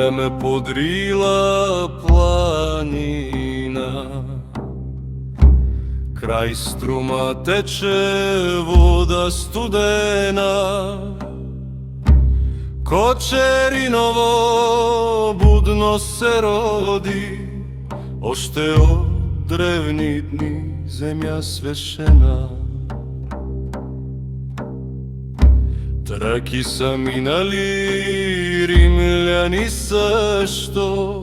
време подрила планина, крај струма тече вода студена. Кочериново будно се роди, оште од древни дни земја свешена. Траки са минали, римляни също,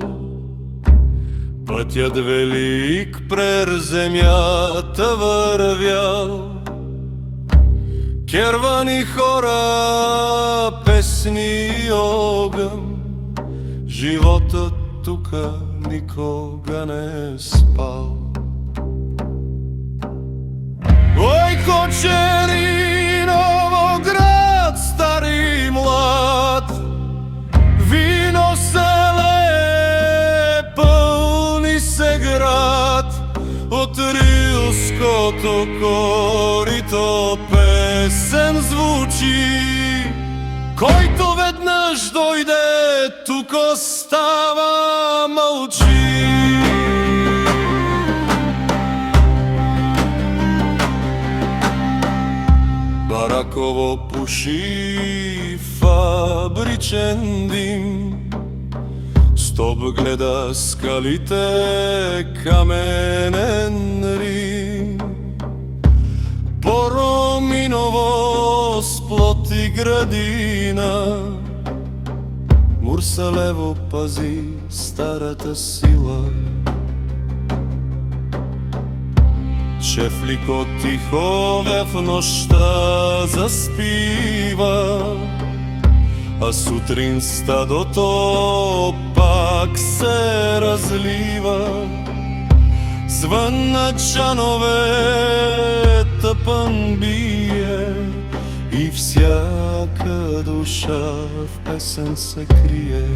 пътят велик през земята вървял. Кервани хора, песни и огън, животът тука никога не е спал. Ой, Кочериново град, стар и млад, вино селе, пълни се град. От рилското корито песен звучи, който веднъж дойде, тук остава, мълчи. Бараково пуши фабричен дим, стоп гледа скалите, каменен Рим. Пороминово сплот и градина, Мурсалево пази старата сила. Чефлико тихо в нощта заспива, а сутрин стадото пак се разлива. Звън на чанове тъпън бие и всяка душа в песен се крие.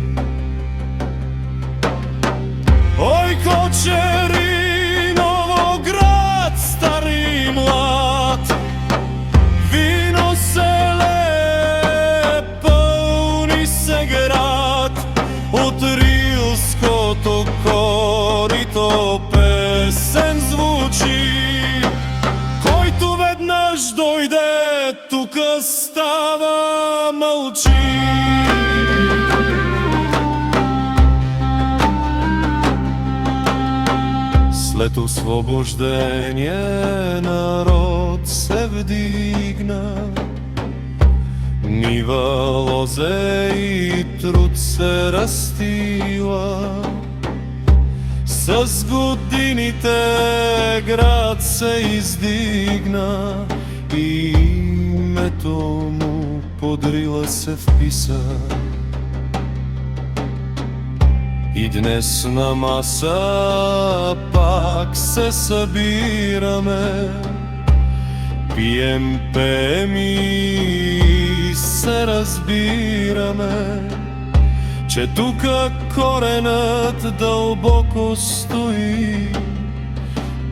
Ой, Кочериново град, стар и млад, вино селе, пълни се град. От рилското корито песен звучи, който веднъж дойде, тук става, мълчи. След освобождение народ се вдигна, нива, лозе и труд се растила. С годините град се издигна и името му подрила се вписа. И днес на маса пак се събираме, пием, пеем и се разбираме, че тука коренът дълбоко стои.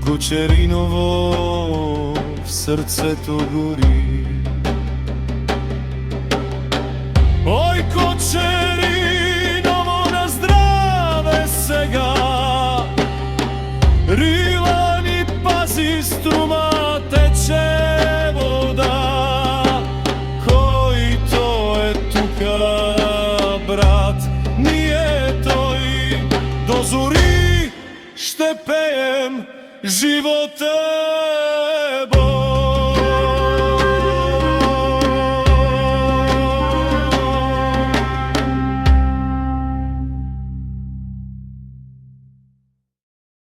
Кочериново в сърцето гори. Ой, Кочериново, на здраве сега, рила ни пази, струма тече вода. Който е тука брат, ние той, до зори ще пеем, живота е